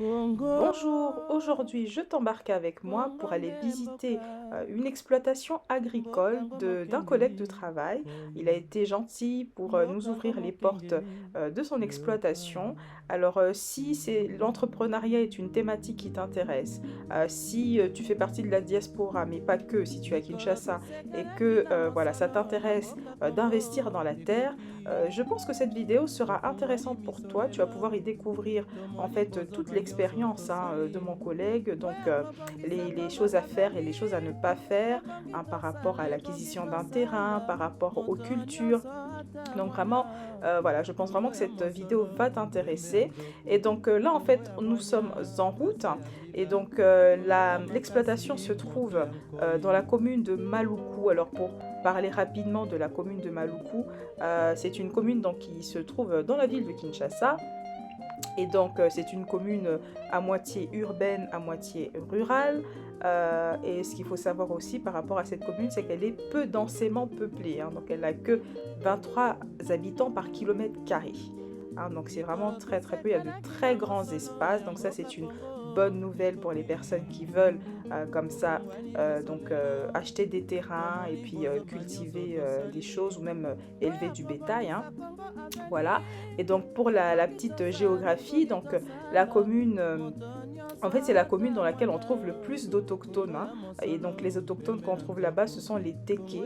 Bonjour, aujourd'hui je t'embarque avec moi pour aller visiter une exploitation agricole d'un collègue de travail. Il a été gentil pour nous ouvrir les portes de son exploitation. Alors si l'entrepreneuriat est une thématique qui t'intéresse, si tu fais partie de la diaspora, mais pas que, si tu es à Kinshasa et que voilà, ça t'intéresse d'investir dans la terre, je pense que cette vidéo sera intéressante pour toi. Tu vas pouvoir y découvrir en fait toute l'expérience de mon collègue, donc les choses à faire et les choses à ne pas faire par rapport à l'acquisition d'un terrain, par rapport aux cultures. Donc vraiment, voilà, je pense vraiment que cette vidéo va t'intéresser. Et donc là, en fait, nous sommes en route. Et donc l'exploitation se trouve dans la commune de Maluku. Alors pour parler rapidement de la commune de Maluku, c'est une commune donc, qui se trouve dans la ville de Kinshasa. Et donc, c'est une commune à moitié urbaine, à moitié rurale. Et ce qu'il faut savoir aussi par rapport à cette commune, c'est qu'elle est peu densément peuplée. Donc, elle n'a que 23 habitants par kilomètre carré. Donc, c'est vraiment très très peu. Il y a de très grands espaces. Donc, ça, c'est une bonne nouvelle pour les personnes qui veulent comme ça acheter des terrains et puis cultiver des choses ou même élever du bétail. Voilà. Et donc pour la petite géographie, donc la commune, en fait c'est la commune dans laquelle on trouve le plus d'autochtones. Et donc les autochtones qu'on trouve là-bas, ce sont les Téké.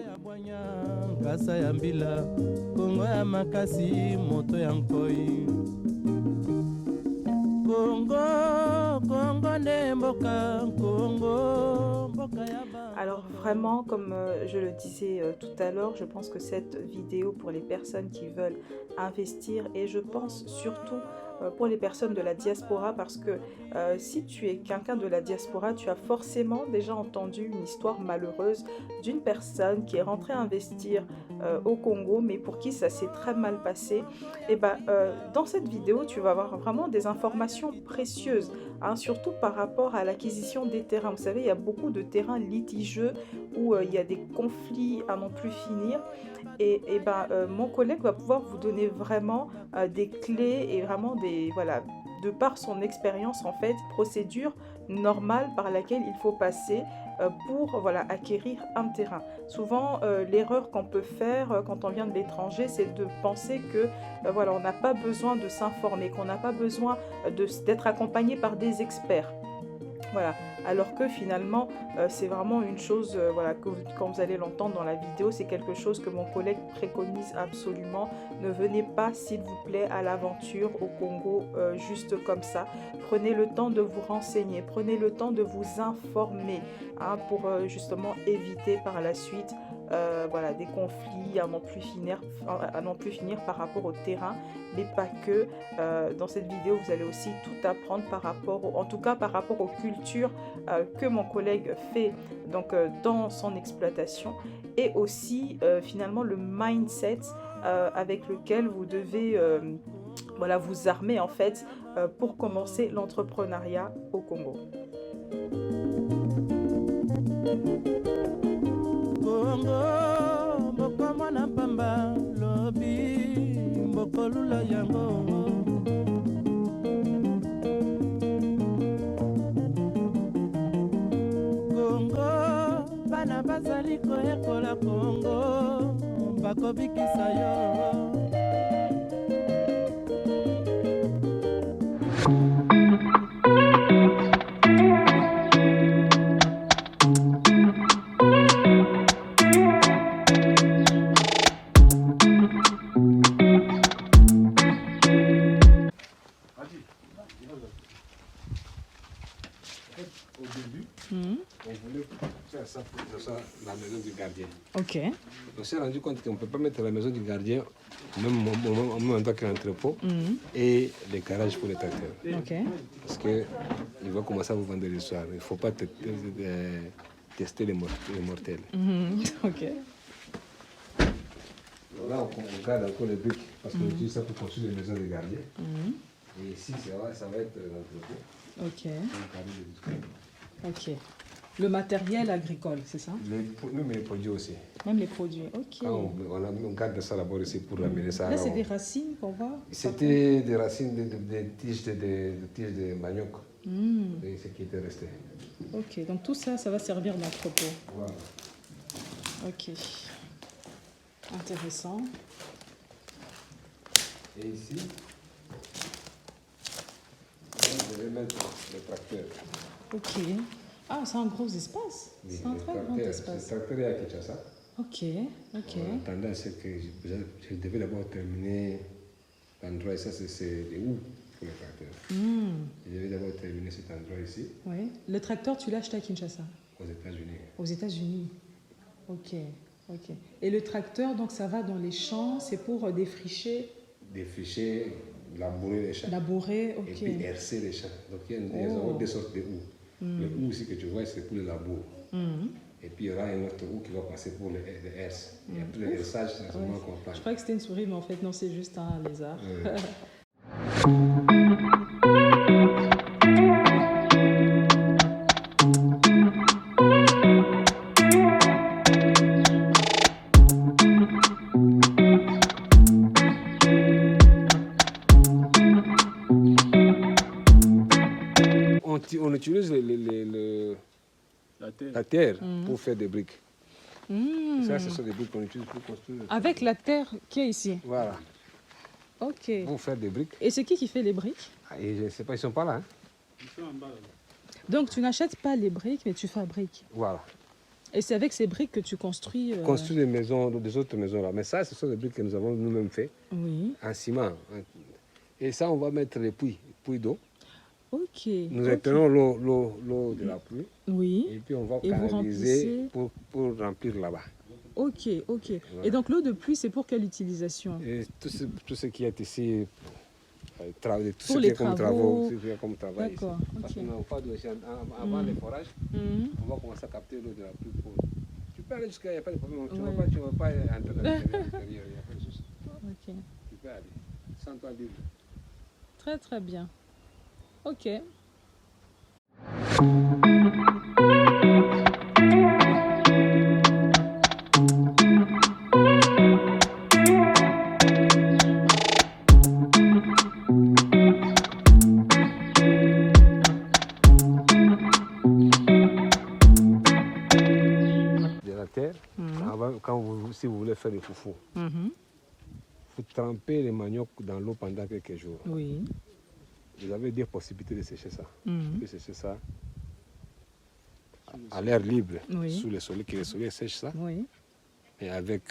Alors vraiment, comme je le disais tout à l'heure, je pense que cette vidéo pour les personnes qui veulent investir et je pense surtout pour les personnes de la diaspora parce que si tu es quelqu'un de la diaspora, tu as forcément déjà entendu une histoire malheureuse d'une personne qui est rentrée investir au Congo mais pour qui ça s'est très mal passé. Et dans cette vidéo, tu vas avoir vraiment des informations précieuses, surtout par rapport à l'acquisition des terrains. Vous savez, il y a beaucoup de terrains litigieux où il y a des conflits à n'en plus finir. Mon collègue va pouvoir vous donner vraiment des clés et vraiment voilà, de par son expérience en fait, procédure normale par laquelle il faut passer pour voilà, acquérir un terrain. Souvent, l'erreur qu'on peut faire quand on vient de l'étranger, c'est de penser que voilà, on n'a pas besoin de s'informer, qu'on n'a pas besoin d'être accompagné par des experts. Voilà, alors que finalement, c'est vraiment une chose, voilà, quand vous allez l'entendre dans la vidéo, c'est quelque chose que mon collègue préconise absolument. Ne venez pas, s'il vous plaît, à l'aventure au Congo juste comme ça. Prenez le temps de vous renseigner, prenez le temps de vous informer pour justement éviter par la suite voilà, des conflits à n'en plus finir par rapport au terrain, mais pas que. Dans cette vidéo, vous allez aussi tout apprendre par rapport, en tout cas par rapport aux cultures que mon collègue fait donc, dans son exploitation et aussi finalement le mindset avec lequel vous devez voilà, vous armer en fait pour commencer l'entrepreneuriat au Congo. Congo, bokoma na pamba lobi bokolula yango. Congo, bana bazali koyekola Congo, bakobikisa yo. Au début, on voulait faire ça pour que ça soit la maison du gardien. Ok. On s'est rendu compte qu'on ne peut pas mettre la maison du gardien en même temps que l'entrepôt et les garages pour les tracteurs. Okay. Parce qu'il va commencer à vous vendre le soir. Il ne faut pas tester les mortels. Ok. Là, on garde encore les briques parce qu'on utilise ça pour construire les maisons des gardiens. Et ici, ça va être l'entrepôt. Ok. Ok. Le matériel agricole, c'est ça? Même les produits aussi. Même les produits, ok. On garde ça d'abord ici pour ramener ça. Là, c'est des racines qu'on voit? C'était des racines de tiges de manioc. Et ce qui était resté. Ok, donc tout ça, ça va servir d'entrepôt. Voilà. Ok. Intéressant. Et ici, je vais mettre le tracteur. Ok. Ah, c'est un gros espace. Oui, C'est un très grand espace. Le tracteur est à Kinshasa. Ok, ok. En attendant, c'est que je devais d'abord terminer l'endroit. Et ça, c'est où pour le tracteur. Je devais d'abord terminer cet endroit ici. Oui. Le tracteur, tu l'as acheté à Kinshasa? Aux États-Unis. Aux États-Unis. Ok, ok. Et le tracteur, donc ça va dans les champs, c'est pour défricher? Défricher, labourer les champs. Labourer, ok. Et puis hercer les champs. Donc il y a deux sortes de houes. Le hou ici que tu vois, c'est pour le labour. Et puis il y aura une autre houe qui va passer pour le herse. Et après le herçage, c'est seulement qu'on plante. Je croyais que c'était une souris, mais en fait, non, c'est juste un lézard. On utilise la terre pour faire des briques. Ça, ce sont des briques qu'on utilise pour construire. Avec la terre qui est ici? Voilà. Ok. Pour faire des briques. Et c'est qui fait les briques? Et je ne sais pas, ils ne sont pas là. Hein? Ils sont en bas là. Donc tu n'achètes pas les briques, mais tu fabriques. Voilà. Et c'est avec ces briques que tu construis... Construire des maisons, des autres maisons là. Mais ça, ce sont des briques que nous avons nous-mêmes fait. Oui. En ciment. Et ça, on va mettre les puits d'eau. Ok. Nous étenons l'eau de la pluie. Oui. Et puis on va Et vous canaliser pour remplir là-bas. Ok, ok. Voilà. Et donc l'eau de pluie, c'est pour quelle utilisation? Et tout ce qui est ici, tout Pour ce les qui est comme travaux. travaux, tout ce qui est comme travail ici. D'accord, Parce ok. qu'on n'a pas d'eau ici. Avant les forages, on va commencer à capter l'eau de la pluie. Tu peux aller jusqu'à, il n'y a pas de problème. Tu ne vas pas entrer dans l'intérieur, il n'y a pas de souci. Ok. Tu peux aller, sans toi libre. Très très bien. Ok. De la terre, si vous voulez faire des foufous, vous trempez les maniocs dans l'eau pendant quelques jours. Oui. Vous avez deux possibilités de sécher ça. Mhm. Vous pouvez sécher ça à l'air libre, Oui. sous le soleil, que le soleil sèche ça, Oui. et avec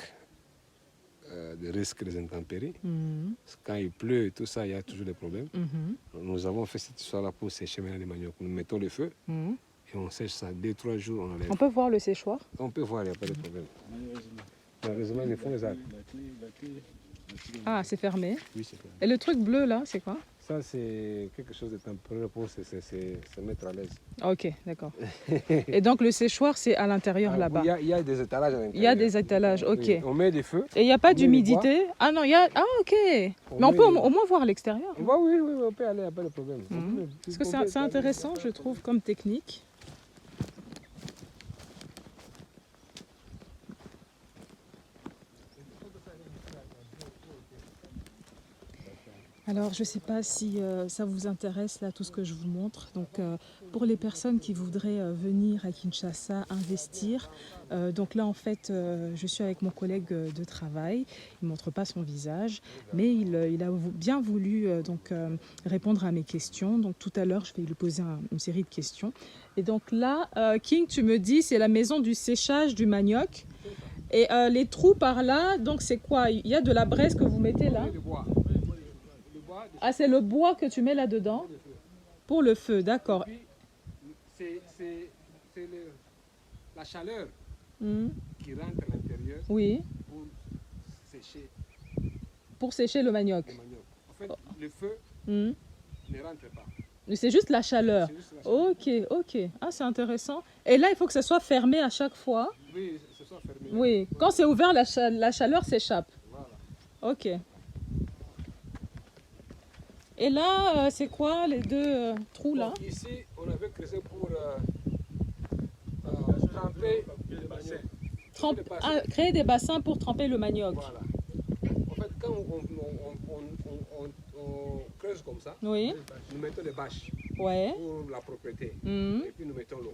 des risques des intempéries. Mhm. Quand il pleut et tout ça, il y a toujours des problèmes. Mhm. Nous avons fait cette histoire-là pour sécher maintenant les maniocs. Nous mettons le feu Mhm. et on sèche ça. 2-3 jours, on enlève. On peut voir le séchoir? On peut voir, il n'y a pas de problème. Malheureusement. Malheureusement, ils font les arbres. La clé. Ah, c'est fermé. Oui, c'est vrai. Et le truc bleu là, c'est quoi? Ça, c'est quelque chose de temporaire pour se mettre à l'aise. Ok, d'accord. Et donc le séchoir, c'est à l'intérieur là-bas. Il y a des étalages à l'intérieur. Il y a des étalages, ok. Oui, on met des feux. Et il n'y a pas on met les d'humidité? Ah non, il y a... Ah ok. Mais on met peut les- au moins voir l'extérieur. Oui, on peut aller, il n'y a pas de problème. Parce que c'est intéressant, je trouve, comme technique. Alors, je ne sais pas si ça vous intéresse, là, tout ce que je vous montre. Donc, pour les personnes qui voudraient venir à Kinshasa investir, donc là, en fait, je suis avec mon collègue de travail. Il ne montre pas son visage, mais il a bien voulu répondre à mes questions. Donc, tout à l'heure, je vais lui poser une série de questions. Et donc là, King, tu me dis, c'est la maison du séchage du manioc. Et les trous par là, donc c'est quoi? Il y a de la braise que vous mettez là? Ah, c'est le bois que tu mets là-dedans? Pour le feu, d'accord. C'est la chaleur Mhm. qui rentre à l'intérieur Oui, pour sécher pour sécher le manioc. le manioc. En fait, le feu Mhm. ne rentre pas. Mais c'est juste la chaleur. C'est juste la chaleur. Ok, ok. Ah, c'est intéressant. Et là, il faut que ça soit fermé à chaque fois. Oui, ce soit fermé. Oui, quand c'est ouvert, la chaleur s'échappe. Voilà. Ok. Et là, c'est quoi les deux trous là? Bon, ici, on avait creusé tremper le manioc. Créer des bassins pour tremper le manioc. Voilà. En fait, quand on creuse comme ça, Oui. nous mettons des bâches Ouais. pour la propreté. Mhm. Et puis nous mettons l'eau.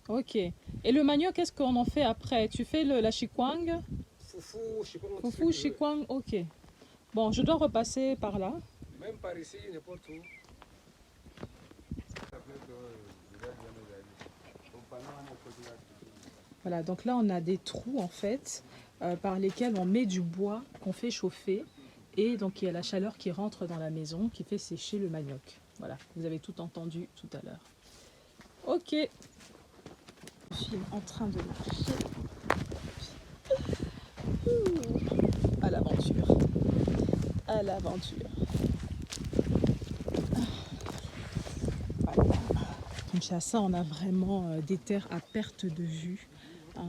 Ok. Et le manioc, qu'est-ce qu'on en fait après? Tu fais la chikwang? Foufou, je sais pas comment Foufou, chikwang, ok. Bon, je dois repasser par là. Même par ici, n'importe où. Voilà, donc là on a des trous en fait par lesquels on met du bois qu'on fait chauffer et donc il y a la chaleur qui rentre dans la maison qui fait sécher le manioc. Voilà, vous avez tout entendu tout à l'heure. Ok, je suis en train de marcher à l'aventure, à l'aventure. Voilà. Donc à ça on a vraiment des terres à perte de vue.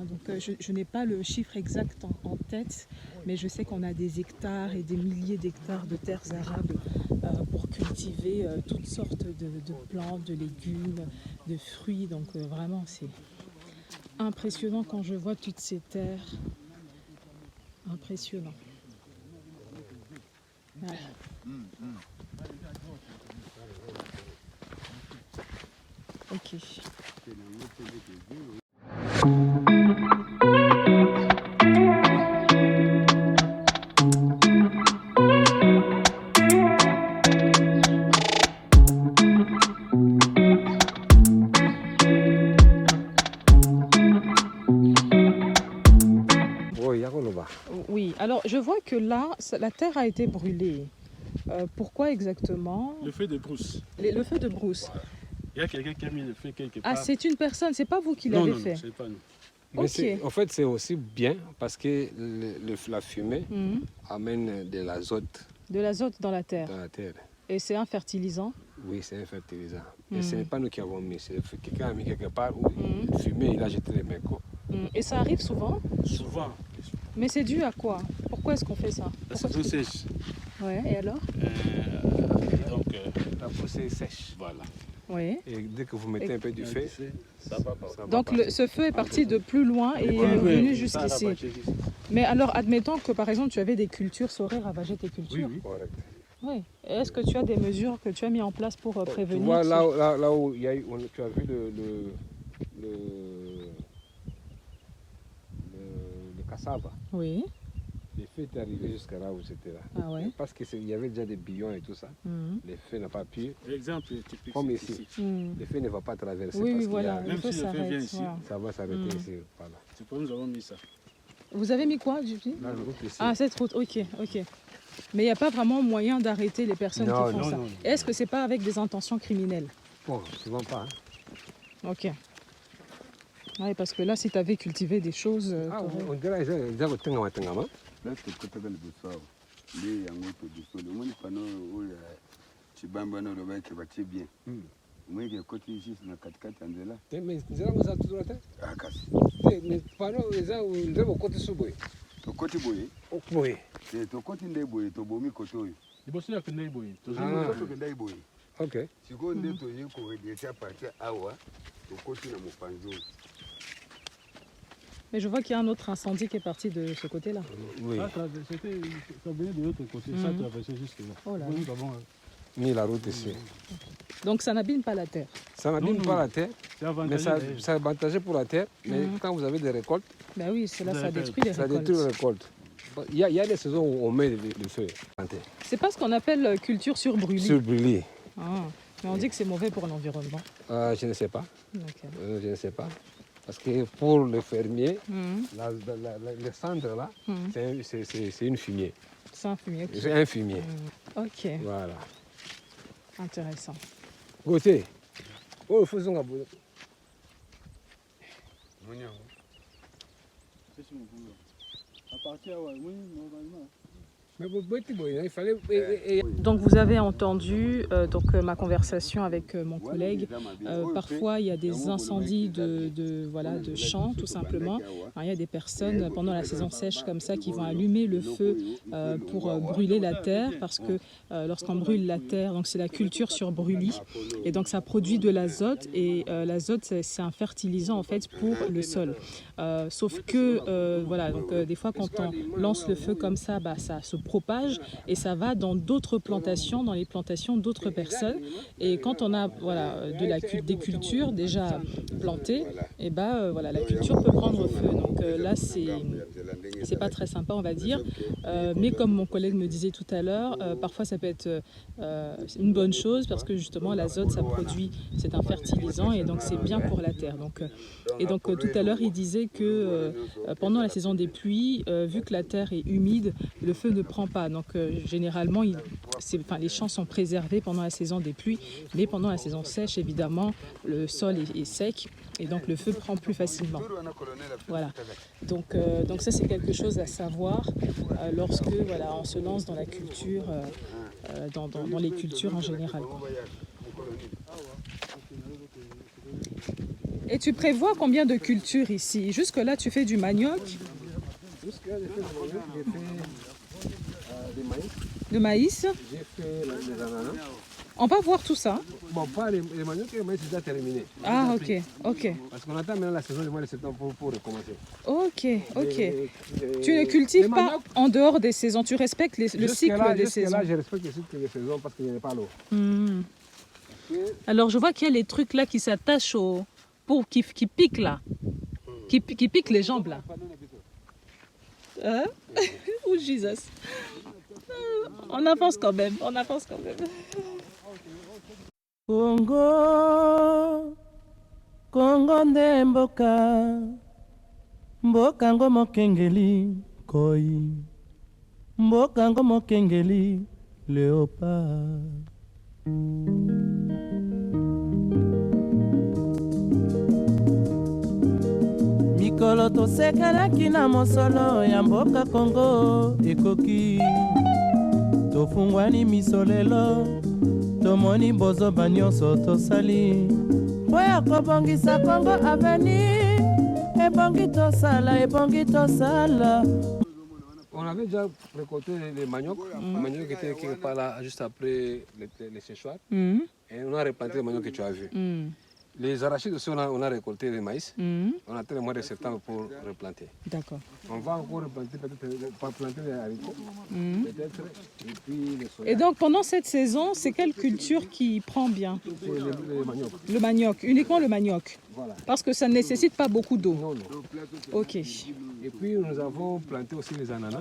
Donc je n'ai pas le chiffre exact en tête, mais je sais qu'on a des hectares et des milliers d'hectares de terres arables pour cultiver toutes sortes de plantes, de légumes, de fruits. Donc vraiment c'est impressionnant quand je vois toutes ces terres. Impressionnant. Voilà. Ok. Oui, alors je vois que là, la terre a été brûlée. Pourquoi exactement? Le feu de brousse. Le feu de brousse. Il y a quelqu'un qui a mis le feu quelque part. Ah, c'est une personne, c'est pas vous qui l'avez fait? Non, c'est pas nous. Ok. En fait, c'est aussi bien parce que la fumée Mhm. amène de l'azote De l'azote dans la terre. dans la terre. Et c'est un fertilisant. Oui, c'est un fertilisant. Mm. Et ce n'est pas nous qui avons mis, c'est quelqu'un a mis quelque part où Mm. il fumait, il a jeté les mégots. Et ça arrive souvent? Souvent. Mais c'est dû à quoi? Pourquoi est-ce qu'on fait ça? La saison sèche. Ouais, et alors? Donc, La poussée est sèche. voilà. Oui. Et dès que vous mettez un peu du feu, Ça va pas. ça va Donc partir. ce feu est parti de plus loin et est venu jusqu'ici. Mais alors, admettons que par exemple tu avais des cultures, ça aurait ravagé tes cultures. Oui, oui. Correct. Oui. Et est-ce que tu as des mesures que tu as mis en place pour Tu prévenir vois, ce- là où il y a eu, tu as vu le cassava. Oui. Les feux étaient arrivés jusqu'à là où c'était là. Ah ouais. Et parce qu'il y avait déjà des billons et tout ça, Mhm. les feux n'ont pas pu. Exemple typique. Comme c'est ici. Mhm. Les feux ne vont pas traverser Oui, parce oui, qu'il y voilà. a- Le Même feu si le feu vient s'arrête. ici. Voilà. ça va s'arrêter Mm. ici. Voilà. C'est pour nous avons mis ça. Vous avez mis quoi, Julie? Là, le route ici. Ah, cette route, ok, ok. Mais il n'y a pas vraiment moyen d'arrêter les personnes Non, qui font non, ça. non, non. Est-ce que c'est pas avec des intentions criminelles? Bon, souvent pas. Hein. Ok. Oui, parce que là, si tu avais cultivé des choses... Ah, t'aurais- on dirait qu'ils ont un tengama. Là, c'est que tu as le besoin. Les yango to biso le moni pano oya chibamba no loba ke batie bien. Mweke côté ici na katikati anzela. Mais nzela moza toujours là. Akasi. Mais pano eza ndebo kote suboy. To côté boye. Boy. To côté ndé boye to bomi koto yo. liboso ya kende boye To Ah. to ndé boye. OK. Siko ndé to ye ko redescer à partir awa to côté na mopanzo. Mais je vois qu'il y a un autre incendie qui est parti de ce côté-là. Oui. Ah, ça venait de l'autre côté, ça traversait jusque là. Oh là là. Nous avons, Mis la route ici. Donc ça n'abîme pas la terre. Ça n'abîme Non, pas non. la terre, c'est mais avantageux. ça, d'ailleurs. c'est avantageux pour la terre. Mais quand vous avez des récoltes, Ben oui, cela, Vous ça avez fait- détruit les ça récoltes. détruit les récoltes. Il y a des saisons où on met le feu. C'est pas ce qu'on appelle culture sur brûlis. Sur brûlis. Ah. Mais on dit que c'est mauvais pour l'environnement. Je ne sais pas. Ok. Je ne sais pas. Parce que pour le fermier, Mhm. les cendres là, Mhm. c'est une fumier. C'est un fumier. Ok. C'est un fumier. Ok, Voilà. intéressant. Côté. Oh, faisons un boulot. Moniango. C'est sur mon boulot. À partir, ouais, oui, normalement. il fallait... Donc vous avez entendu ma conversation avec mon collègue. Parfois il y a des incendies de champs tout simplement. Alors, il y a des personnes pendant la saison sèche comme ça qui vont allumer le feu pour brûler la terre parce que lorsqu'on brûle la terre, donc c'est la culture sur brûlis et donc ça produit de l'azote et l'azote c'est un fertilisant en fait pour le sol. Sauf que des fois quand on lance le feu comme ça, ça se propage et ça va dans d'autres plantations, dans les plantations d'autres personnes. Et quand on a des cultures déjà plantées, et la culture peut prendre feu. Donc là, c'est pas très sympa, on va dire. Mais comme mon collègue me disait tout à l'heure, parfois ça peut être une bonne chose parce que justement l'azote, ça produit, c'est un fertilisant et donc c'est bien pour la terre. Donc tout à l'heure, il disait que pendant la saison des pluies, vu que la terre est humide, le feu ne prend pas. Donc généralement, les champs sont préservés pendant la saison des pluies, mais pendant la saison sèche, évidemment, le sol est sec et donc le feu prend plus facilement. Voilà. Donc ça, c'est quelque chose à savoir lorsque on se lance dans la culture, dans les cultures en général. Et tu prévois combien de cultures ici? Jusque-là, tu fais du manioc? Jusque-là, j'ai fait du manioc, j'ai fait du maïs. De maïs? J'ai fait des ananas. On va voir tout ça. Bon, pas les manioc, le maïs c'est déjà terminé. Ah, ok. Parce qu'on attend maintenant la saison du mois de septembre pour recommencer. Tu ne cultives pas en dehors des saisons, tu respectes le cycle des saisons. Là, je respecte le cycle des saisons parce qu'il n'y a pas l'eau. Alors, je vois qu'il y a les trucs là qui s'attachent qui piquent là. Qui piquent les jambes là. Hein? Oh, Jesus. On avance quand même, Congo nde mboka ngo mokengeli koi, mboka ngo mokengeli léopard. Mikolo tosekelaki na mosolo ya mboka Congo ekoki, tofungwani misolelo tomoni bozoba nyonso tosali mpo ya kobongisa Congo avenir, ebongi tosala. On avait déjà récolté les manioc. Le manioc était quelque part là, juste après les séchoirs. Et on a replanté le manioc que tu as vu. Les arachides aussi, on a récolté le maïs. On attend le mois de septembre pour replanter. D'accord. On va encore replanter, peut-être planter les haricots. Peut-être. Et puis les soya. Et donc pendant cette saison, c'est quelle culture qui prend bien? C'est le manioc. Le manioc, uniquement le manioc. Voilà. Parce que ça ne nécessite pas beaucoup d'eau. Non. Ok. Et puis nous avons planté aussi les ananas.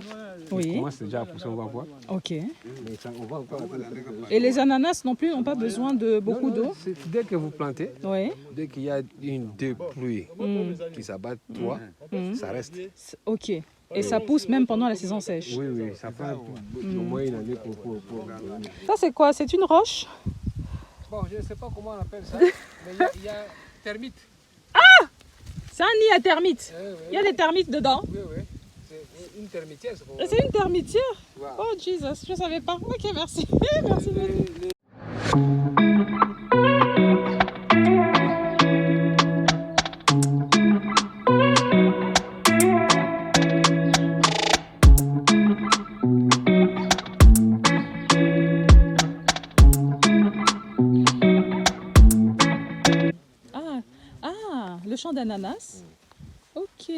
Oui. Ils commencent déjà à pousser, on va voir. Ok. Mais ça, on va encore attendre. Et les ananas non plus n'ont pas besoin de beaucoup d'eau? Dès que vous plantez, Oui. dès qu'il y a deux pluies qui s'abattent, ça reste. Ok. Et ça pousse même pendant la saison sèche? Oui, ça prend au moins une année pour... Ça c'est quoi? C'est une roche? Bon, je ne sais pas comment on appelle ça, mais il y a termites. Ah! C'est un nid à termites. Il y a des termites dedans? Oui. C'est une termitière. C'est une termitière? Wow. Oh Jesus, je ne savais pas. Ok, merci. Merci beaucoup. Le champ d'ananas. Ok,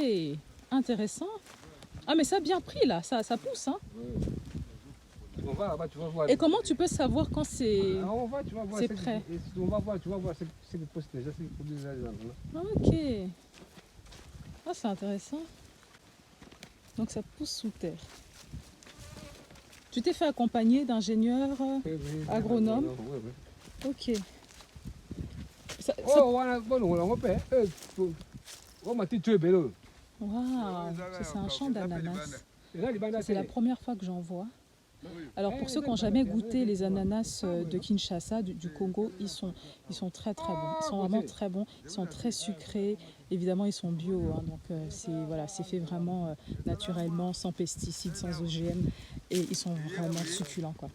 intéressant. Ah mais ça a bien pris là, ça pousse hein. On va là-bas, tu vas voir. Et comment tu peux savoir quand c'est c'est prêt? On va voir, tu vas voir ce qui pousse déjà, ce qui produit déjà les ananas. Ok. Ah c'est intéressant. Donc ça pousse sous terre. Tu t'es fait accompagner d'ingénieurs agronomes? Oui. Ok. Waouh, c'est un champ d'ananas. C'est la première fois que j'en vois. Alors pour ceux qui n'ont jamais goûté les ananas de Kinshasa, du Congo, ils sont très très bons. Ils sont vraiment très bons. Ils sont très sucrés. Évidemment, ils sont bio, hein, donc c'est fait vraiment naturellement, sans pesticides, sans OGM, et ils sont vraiment succulents, quoi.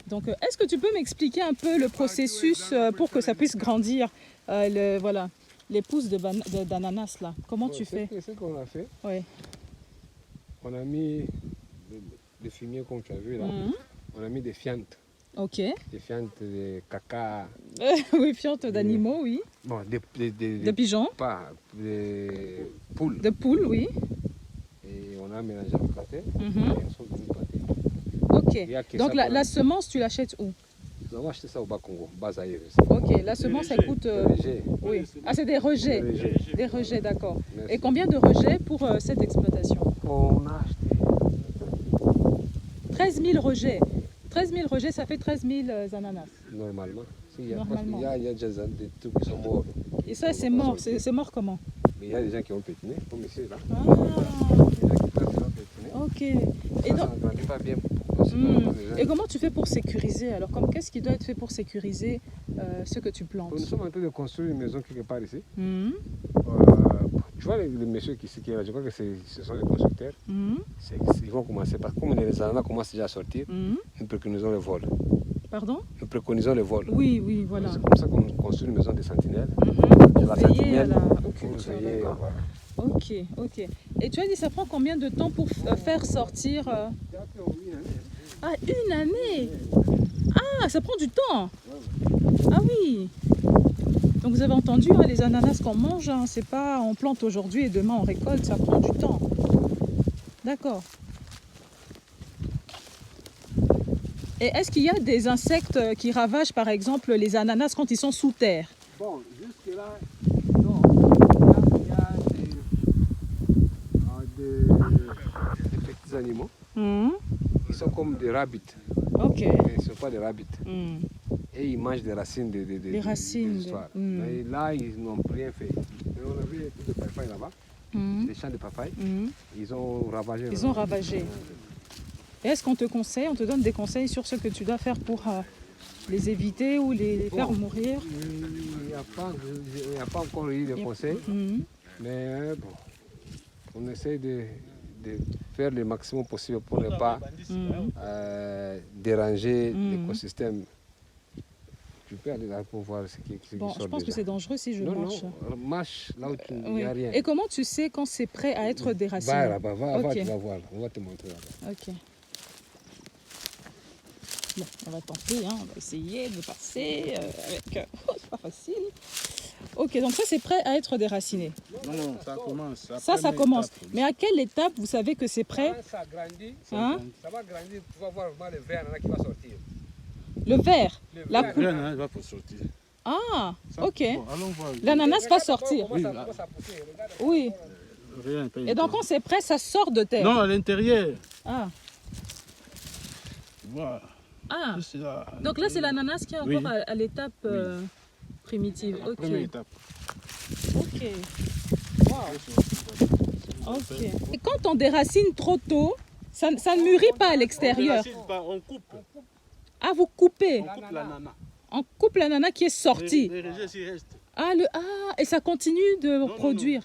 Donc, est-ce que tu peux m'expliquer un peu le processus pour que ça puisse grandir, voilà, les pousses d'ananas là? Comment tu fais? Ce qu'on a fait, Oui. on a mis des fumiers comme tu as vu là. On a mis des fientes. Ok. Des fientes de caca. Oui, fientes d'animaux, oui. Bon, De pigeons. Pas, des poules. De poules, oui. Et on a mélangé avec la terre. Et elles sont devenues pâtées. Ok. Donc la semence, tu l'achètes où? Nous avons acheté ça au Bas-Congo, Bas-Zaïre. Ok, la semence, ça coûte... oui. Ah, c'est des rejets. Des rejets, d'accord. Et combien de rejets pour cette exploitation? On a acheté 13 000 rejets. 13 000 rejets, ça fait 13 000 ananas. normalement. Il y a, Normalement. il y a déjà des trucs qui sont morts. Et ça, c'est mort. C'est mort comment? Mais il y a des gens qui ont pétiné, comme ici là. Ah, Il y a des gens qui ont pétiné. ok. Et donc, ça ne grandit pas bien. Et comment tu fais pour sécuriser? Alors, qu'est-ce qui doit être fait pour sécuriser ce que tu plantes? Nous sommes en train de construire une maison quelque part ici. Mhm. Tu vois les messieurs qui sont là, je crois que ce sont les constructeurs. Mhm. Ils vont commencer par, comme les ananas commencent déjà à sortir, nous préconisons le vol. Pardon? Nous préconisons le vol. Oui, oui, voilà. C'est comme ça qu'on construit une maison de sentinelles. Pour la veiller sentinelle, au pour culture, veiller, d'accord. voilà. Ok, ok. Et tu as dit, ça prend combien de temps pour faire sortir Ah, une année? Ah, ça prend du temps. Ah oui. Donc vous avez entendu, hein, les ananas qu'on mange, hein, c'est pas on plante aujourd'hui et demain on récolte, ça prend du temps. D'accord. Et est-ce qu'il y a des insectes qui ravagent par exemple les ananas quand ils sont sous terre? Bon, jusque-là, non. Il y a des petits animaux. Ils sont comme des rabbits. Ok. Mais ils ne sont pas des rabbits. Et ils mangent des racines des racines. des histoires. Mais là, ils n'ont rien fait. Et on a vu des papayes là-bas, des champs de papayes. Ils ont ravagé. Ils ont ravagé. Et est-ce qu'on te conseille, on te donne des conseils sur ce que tu dois faire pour les éviter ou les faire mourir? Il n'y a pas encore eu de conseils. Mais bon, on essaie de faire le maximum possible pour ne pas déranger l'écosystème. Tu peux aller là pour voir ce qui bon, sort. Je pense que c'est dangereux si je marche. Non, marche là où il n'y a rien. Et comment tu sais quand c'est prêt à être déraciné? Va là-bas, va, tu vas voir. On va te montrer là-bas. Ok. Bon, on va tenter, hein, on va essayer de passer avec... Oh, c'est pas facile. Ok, donc ça c'est prêt à être déraciné. Non, ça commence. Ça commence. Étape. Mais à quelle étape vous savez que c'est prêt? Ça grandit, Hein? ça va grandir, tu vas voir vraiment le vert là qui va sortir. Le vert, la vert, coupe. Rien, va pour sortir. Ah, Ça, ok. Bon, allons voir. L'ananas va sortir. Oui, ça commence à pousser. Regarde. Oui. Rien, pas Et donc quand c'est prêt, ça sort de terre. Non, à l'intérieur. Ah. Voilà. Ah. C'est là. Donc là c'est l'ananas qui est encore Oui. à l'étape primitive. La Ok. première étape. Ok. Ok. Et quand on déracine trop tôt, ça ne mûrit pas à l'extérieur. On coupe. Ah, vous coupez. On coupe l'ananas. On coupe l'ananas qui est sorti. Les rejets s'y restent. Ah, et ça continue de produire.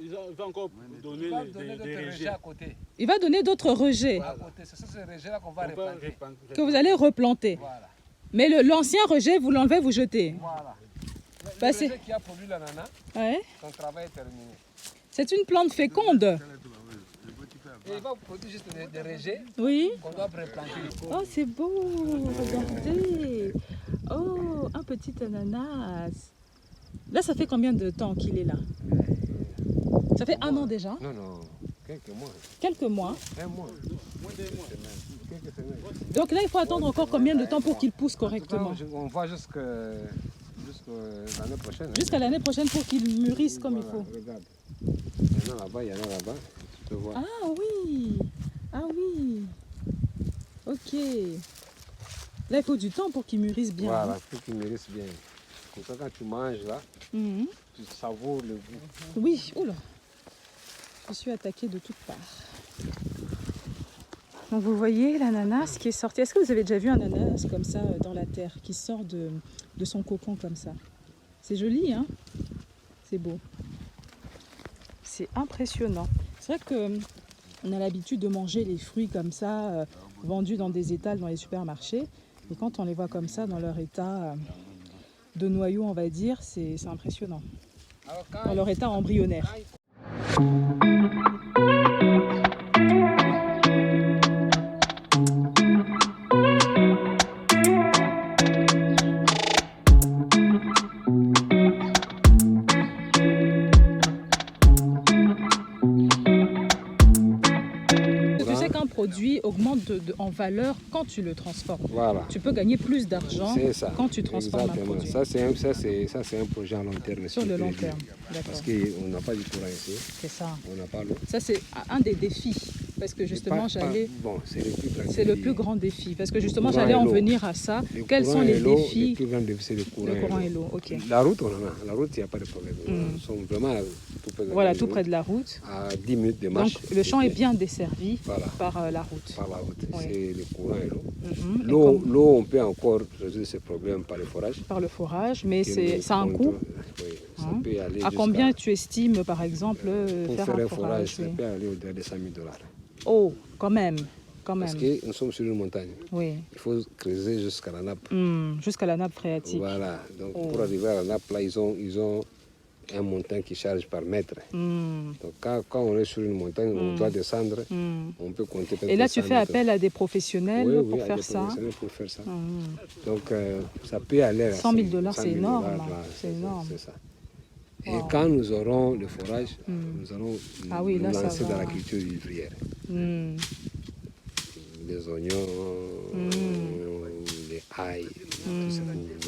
Il va encore donner des rejets à côté. Il va donner d'autres rejets À côté, c'est ce rejet-là qu'on va répandre. que vous allez replanter. Voilà. Mais l'ancien rejet, vous l'enlevez, vous jetez. Voilà. Bah, Le c'est- rejet qui a produit l'ananas, Ouais. son travail est terminé. C'est une plante féconde. Et il va produire juste des rejets Oui. qu'on doit replanter. Oh, c'est beau. Regardez. Oh, un petit ananas. Là, ça fait combien de temps qu'il est là? Ça fait un an déjà. Non, quelques mois. Quelques mois. Un mois. Quelques semaines. Donc là, il faut attendre encore combien de temps pour qu'il pousse correctement? On va jusqu'à l'année prochaine. Jusqu'à l'année prochaine pour qu'il mûrisse comme il faut. Regarde. Il y en a là-bas, il y en a là-bas. Tu peux voir. Ah oui. Ah oui. Ok. Là, il faut du temps pour qu'il mûrisse bien. Voilà, pour qu'il mûrisse bien. Comme ça, quand tu manges là, Mhm. tu savoures le goût. Oui. Oula. Je suis attaquée de toutes parts. Donc vous voyez l'ananas qui est sorti. Est-ce que vous avez déjà vu un ananas comme ça dans la terre, qui sort de son cocon comme ça? C'est joli, hein? C'est beau. C'est impressionnant. C'est vrai qu'on a l'habitude de manger les fruits comme ça, vendus dans des étals dans les supermarchés. Et quand on les voit comme ça, dans leur état de noyau, on va dire, c'est impressionnant. Dans leur état embryonnaire. Produit augmente en valeur quand tu le transformes. Voilà. Tu peux gagner plus d'argent quand tu transformes un produit. Ça, c'est un projet à long terme. Sur le long terme, parce qu'on n'a pas du courant ici. C'est ça. On n'a pas l'eau. Ça, c'est un des défis. Parce que justement, bon, c'est le plus grand défi. Parce que justement, j'allais en venir à ça. Quels sont les défis? Le plus grand défi, c'est le courant et l'eau. Ok. La route, on en a. La route, il n'y a pas de problème. Nous sommes vraiment tout près de la route. À 10 minutes de marche. Donc, le champ est bien desservi par la route. Par la route. Oui. C'est le courant et l'eau. L'eau, on peut encore résoudre ce problème par le forage. Par le forage, mais ça a un coût. Oui, ça peut aller à combien tu estimes, par exemple, pour faire un forage? Ça peut aller au-delà de $100 000. Oh, quand même. Parce que nous sommes sur une montagne. Oui. Il faut creuser jusqu'à la nappe. Jusqu'à la nappe phréatique. Voilà. Donc pour arriver à la nappe, là, ils ont un montant qui charge par mètre. Donc quand on est sur une montagne, on doit descendre, on peut compter peut-être. Et là, tu fais appel à des professionnels pour faire ça. Pour faire ça. Donc ça peut aller à $100 000, c'est énorme. C'est énorme. C'est ça. Et quand nous aurons le forage, nous allons nous lancer dans la culture vivrière. Les oignons, les ail.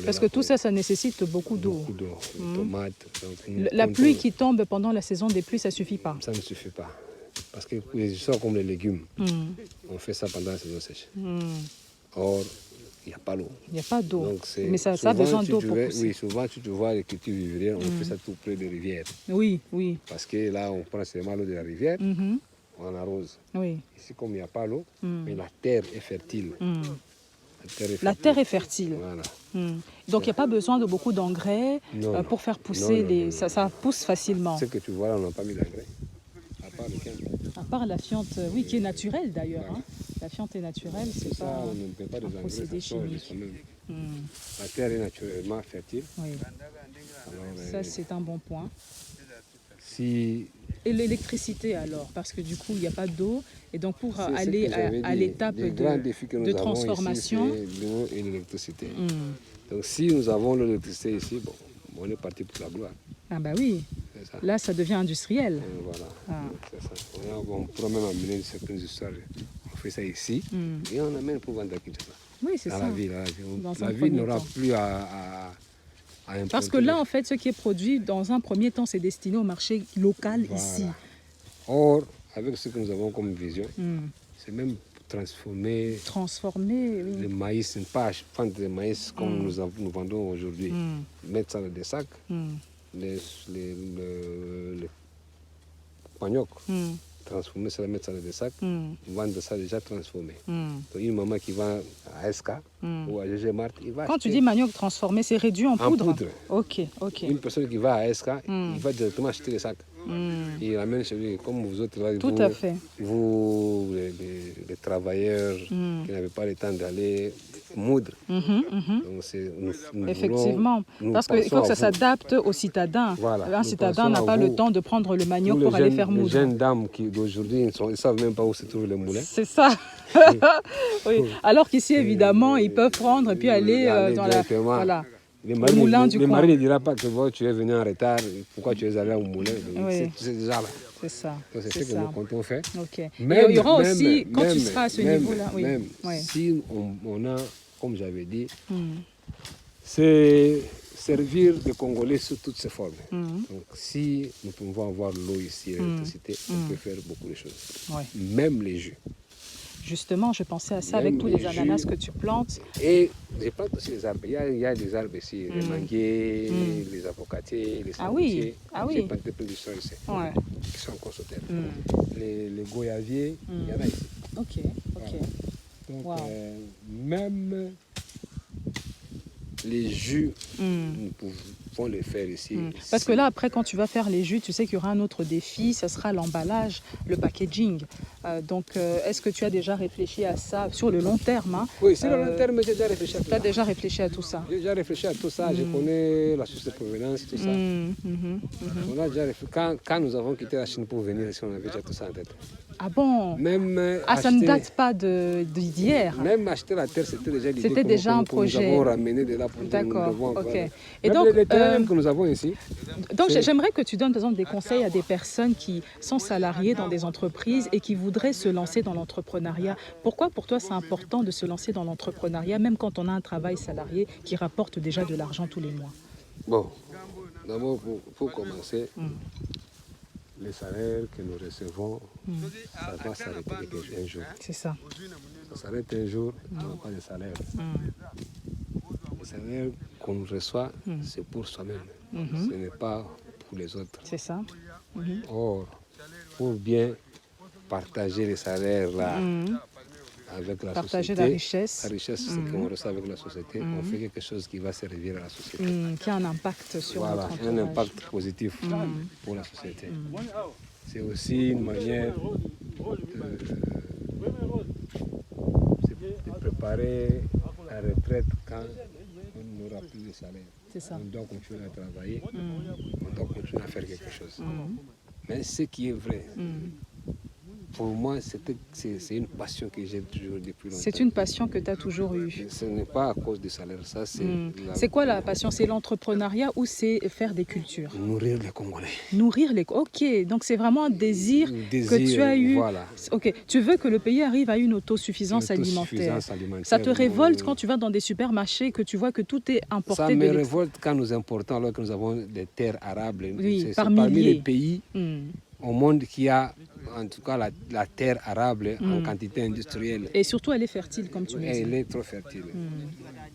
Parce que tout ça, ça nécessite beaucoup d'eau. Beaucoup d'eau, les tomates. Donc, la pluie qui tombe pendant la saison des pluies, ça ne suffit pas. Ça ne suffit pas. Parce que les histoires comme les légumes, on fait ça pendant la saison sèche. Or, il n'y a pas l'eau. Il n'y a pas d'eau. Mais ça a besoin d'eau pour pousser. Oui, souvent tu te vois les cultures vivrières, on fait ça tout près des rivières. Oui, oui. Parce que là, on prend seulement l'eau de la rivière, on arrose. Oui. Ici, comme il n'y a pas l'eau, mais la terre est fertile. La terre est fertile. Voilà. Donc il n'y a pas besoin de beaucoup d'engrais pour faire pousser ça pousse facilement. Ce que tu vois là, on n'a pas mis d'engrais. À part le quinze. À part la fiente, oui, qui est naturelle d'ailleurs. Hein. La fiente est naturelle, c'est ça, pas on ne met pas de procédé chimique. La terre est naturellement fertile. Oui. Alors, ça, c'est un bon point. Si... Et l'électricité alors, parce que du coup, il n'y a pas d'eau. Et donc, pour aller à l'étape de transformation... C'est l'eau et l'électricité. Donc, si nous avons l'électricité ici, bon, on est parti pour la gloire. Ah bah oui, ça. Là, ça devient industriel. Voilà, c'est ça. On pourrait même amener certaines histoires. On fait ça ici et on amène pour vendre à Kinshasa. Oui, c'est ça. La ville, la ville n'aura plus à parce que là, en fait, ce qui est produit, dans un premier temps, c'est destiné au marché local ici. Or, avec ce que nous avons comme vision, c'est même transformer oui. le maïs, ne pas prendre le maïs comme nous vendons aujourd'hui, mettre ça dans des sacs, le manioc, transformer ça, mettre ça dans des sacs, vendre ça déjà transformé. Donc une maman qui va à SK ou à GG Mart, il va Quand tu dis manioc transformé, c'est réduit en poudre. Ok. Une personne qui va à SK, il va directement acheter les sacs. Il ramène chez lui, comme vous autres, là, tout à fait. Vous, les travailleurs qui n'avaient pas le temps d'aller moudre. Donc effectivement, parce qu'il faut que ça s'adapte aux citadins. Un citadin n'a pas le temps de prendre le manioc pour aller faire moudre. Les jeunes dames d'aujourd'hui, ils ne savent même pas où se trouve le moulin. C'est ça. Oui. Alors qu'ici, évidemment, ils peuvent prendre et puis aller dans la... Voilà. Le mari ne dira pas que tu es venu en retard, pourquoi tu es allé au moulin. C'est déjà là. C'est ça. C'est ce que nous comptons faire. Okay. Il y aura aussi, quand tu seras à ce niveau-là, si on a, comme j'avais dit, c'est servir les Congolais sous toutes ses formes. Donc si nous pouvons avoir l'eau ici et l'électricité, on peut faire beaucoup de choses. Même les jus. Justement, je pensais à ça avec tous les ananas que tu plantes. Et je plante aussi les arbres. Il y a des arbres ici, les manguiers, les avocatiers, les sabotiers. J'ai planté plein de choses ici, qui sont encore sur terre. Les goyaviers, il y en a ici. Ok. Ok. Donc, Wow. même les jus, nous pouvons les faire ici. Parce que là, après, quand tu vas faire les jus, tu sais qu'il y aura un autre défi, ce sera l'emballage, le packaging. Donc, est-ce que tu as déjà réfléchi à ça sur le long terme, hein? Oui, sur le long terme, j'ai déjà réfléchi à tout Tu as ça. déjà réfléchi à tout ça? J'ai déjà réfléchi à tout ça, je connais la source de provenance, tout ça. On a déjà réfléchi. Quand nous avons quitté la Chine pour venir ici, on avait déjà tout ça en tête. Ah bon? Même Ça ne date pas d'hier? Même acheter la terre, c'était déjà l'idée. C'était déjà un que projet. Nous avons ramené de là pour D'accord, nous devons, ok. voilà. Et Même donc, les terrains que nous avons ici. Donc j'aimerais que tu donnes par exemple des conseils à des personnes qui sont salariées dans des entreprises et qui voudraient se lancer dans l'entrepreneuriat. Pourquoi pour toi c'est important de se lancer dans l'entrepreneuriat même quand on a un travail salarié qui rapporte déjà de l'argent tous les mois? Bon, d'abord pour commencer, les salaires que nous recevons, ça va s'arrêter un jour. C'est ça. Ça s'arrête un jour, on n'a pas de salaire. Le salaire qu'on reçoit, c'est pour soi-même. Ce n'est pas pour les autres. C'est ça. Or, pour bien partager les salaires là avec la Partager société, la richesse qu'on reçoit avec la société, on fait quelque chose qui va servir à la société. Qui a un impact sur notre Voilà, entourage. un impact positif pour la société. C'est aussi une manière de préparer la retraite quand on n'aura plus de salaire. C'est ça. On doit continuer à travailler, on doit continuer à faire quelque chose. Mais ce qui est vrai, pour moi, c'est une passion que j'ai toujours depuis longtemps. C'est une passion que tu as toujours eue. Ce n'est pas à cause du salaire, ça c'est... C'est quoi la passion? C'est l'entrepreneuriat ou c'est faire des cultures? Nourrir les Congolais. Nourrir les... Ok, donc c'est vraiment un désir que tu as eu. Voilà. Ok, tu veux que le pays arrive à une autosuffisance alimentaire. Ça te révolte quand tu vas dans des supermarchés, que tu vois que tout est importé Ça de me l'extérieur. révolte quand nous importons alors que nous avons des terres arables. Oui, C'est par parmi milliers. les pays au monde qui a en tout cas la terre arable en quantité industrielle. Et surtout, elle est fertile, comme tu me dis. Elle est trop fertile.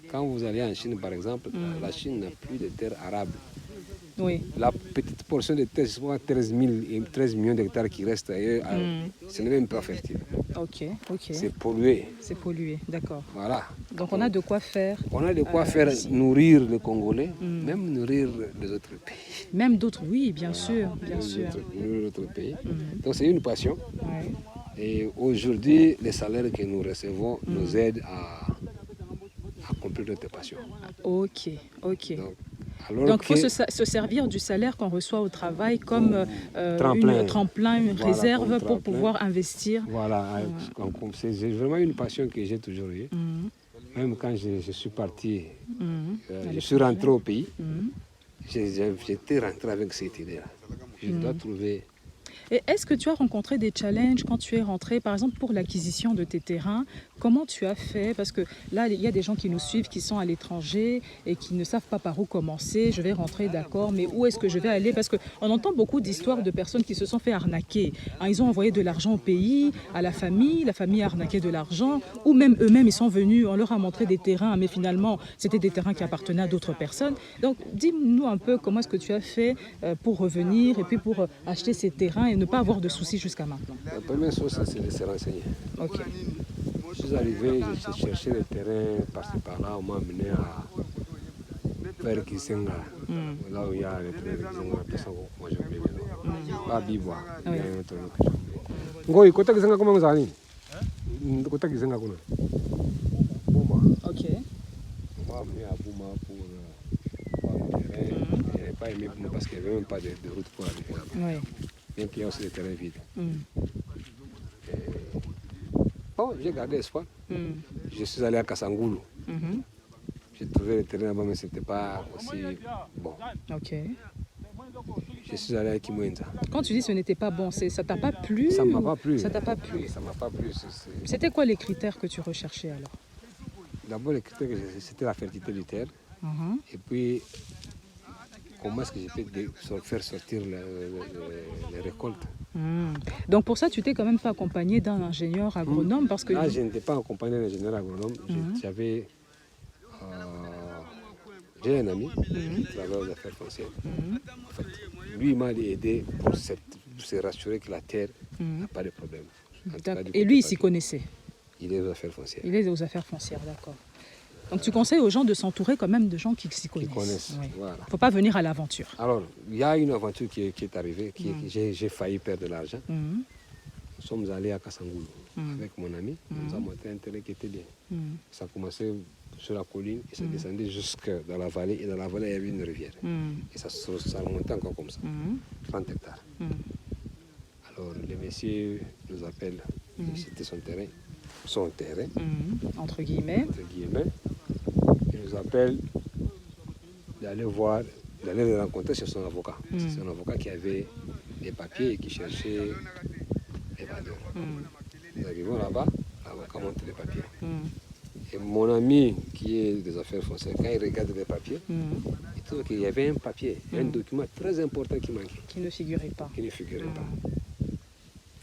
Quand vous allez en Chine, par exemple, la Chine n'a plus de terre arable. Oui. La petite portion de terre, c'est 13 millions d'hectares qui restent ailleurs, ce n'est même pas fertile. Ok, ok. C'est pollué. C'est pollué, d'accord. Voilà. Donc on a de quoi faire. On a de quoi faire nourrir les Congolais, même nourrir les autres pays. Même d'autres, oui, bien sûr, bien sûr. Nourrir d'autres pays. Donc c'est une passion. Ouais. Et aujourd'hui, les salaires que nous recevons nous aident à accomplir notre passion. Ok, ok. Donc il faut se servir du salaire qu'on reçoit au travail comme tremplin, une voilà, réserve pour pour pouvoir investir. Voilà, c'est vraiment une passion que j'ai toujours eue. Même quand je suis parti, je suis rentré au pays, j'étais rentré avec cette idée-là. Je dois trouver... Et est-ce que tu as rencontré des challenges quand tu es rentré, par exemple pour l'acquisition de tes terrains? Comment tu as fait? Parce que là, il y a des gens qui nous suivent, qui sont à l'étranger et qui ne savent pas par où commencer. Je vais rentrer, d'accord, mais où est-ce que je vais aller? Parce qu'on entend beaucoup d'histoires de personnes qui se sont fait arnaquer. Ils ont envoyé de l'argent au pays, à la famille a arnaqué de l'argent, ou même eux-mêmes, ils sont venus, on leur a montré des terrains, mais finalement, c'était des terrains qui appartenaient à d'autres personnes. Donc, dis-nous un peu comment est-ce que tu as fait pour revenir et puis pour acheter ces terrains et ne pas avoir de soucis jusqu'à maintenant. La première chose, c'est de se renseigner. Ok. Je suis arrivé, j'ai cherché le terrain par-ci par-là, on m'a amené vers Kisenga, là où il y a le terrain de Kisenga, moi j'ai oublié le nom. Pas Bibois, il y a un autre nom que j'ai oublié. Ngoi, kota Kisenga comment vous allez? Kota Kisenga kuna? Bouma. Ok. On m'a amené à Bouma pour voir le terrain. Je n'ai pas aimé Bouma parce qu'il n'y avait même pas de route pour arriver là-bas. Oui. Bien qu'il y a aussi des terrains vides. Bon, j'ai gardé espoir. Je suis allé à Kassangoulou. J'ai trouvé le terrain là-bas, mais ce n'était pas aussi bon. Ok. Je suis allé à Kimwenza. Quand tu dis ce n'était pas bon, ça t'a pas plu? Ça ne m'a pas plu. Ça t'a pas plu? Ça ne m'a pas plu. C'était quoi les critères que tu recherchais alors? D'abord, les critères, c'était la fertilité du terre. Et puis, comment est-ce que je peux faire sortir les récoltes. Donc pour ça, tu t'es quand même fait accompagner d'un ingénieur agronome parce que... Là, je n'étais pas accompagné d'un ingénieur agronome. J'avais... J'ai un ami qui travaille aux affaires foncières. En fait, lui, il m'a aidé pour se rassurer que la terre n'a pas de problème. Et lui, il s'y connaissait? Il est aux affaires foncières. Il est aux affaires foncières, d'accord. Donc tu conseilles aux gens de s'entourer quand même de gens qui s'y connaissent. Qui connaissent, Oui. voilà. Il ne faut pas venir à l'aventure. Alors, il y a une aventure qui est arrivée, j'ai failli perdre de l'argent. Mhm. Nous sommes allés à Kassangoulou Mhm. avec mon ami. On nous a montré un terrain qui était bien. Mhm. Ça a commencé sur la colline et ça descendait jusque dans la vallée. Et dans la vallée, il y avait une rivière. Mhm. Et ça remontait encore comme ça, Mhm. 30 hectares. Mhm. Alors, le monsieur nous appelle, c'était son terrain, Entre guillemets. entre guillemets. Il nous appelle d'aller voir, d'aller le rencontrer chez son avocat. C'est son avocat qui avait des papiers et qui cherchait les vendeurs. Nous arrivons là-bas, l'avocat montre les papiers. Et mon ami qui est des affaires foncières, quand il regarde les papiers, il trouve qu'il y avait un papier, un document très important qui manquait, Qui ne figurait pas. qui ne figurait pas.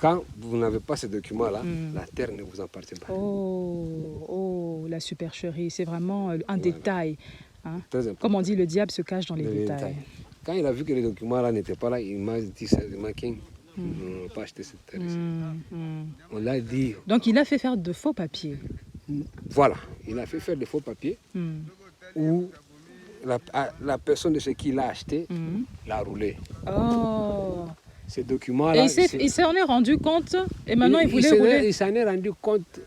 Quand vous n'avez pas ce document-là, la terre ne vous appartient pas. Oh, la supercherie, c'est vraiment un détail. Hein. Très important. Comme on dit, le diable se cache dans les Les détails. détails. Quand il a vu que les documents-là n'étaient pas là, il m'a dit sérieusement, King, on n'a pas acheté cette terre ici. On l'a dit, Donc il a fait faire de faux papiers. voilà, il a fait faire des faux papiers où la personne de chez qui il l'a acheté l'a roulé. Oh. Ces Et documents-là, il s'en est rendu compte et maintenant il voulait rouler. il s'en est rendu compte,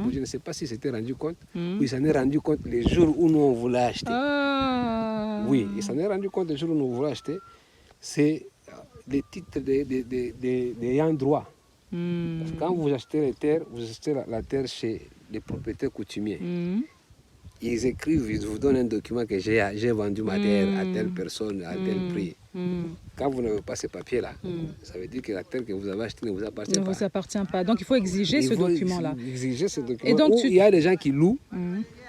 je ne sais pas s'il s'était rendu compte, ou il s'en est rendu compte les jours où nous on voulait acheter. Ah. Oui, il s'en est rendu compte les jours où nous voulons acheter, c'est les titres des ayants droit. Parce que quand vous achetez les terres, vous achetez la terre chez les propriétaires coutumiers. Ils écrivent, ils vous donnent un document que j'ai vendu ma terre à telle personne, à tel prix. Quand vous n'avez pas ces papiers-là, ça veut dire que la terre que vous avez achetée ne vous appartient Ne pas. vous appartient pas. Donc il faut exiger ce document-là. Exiger ce document. Et donc, il y a des gens qui louent,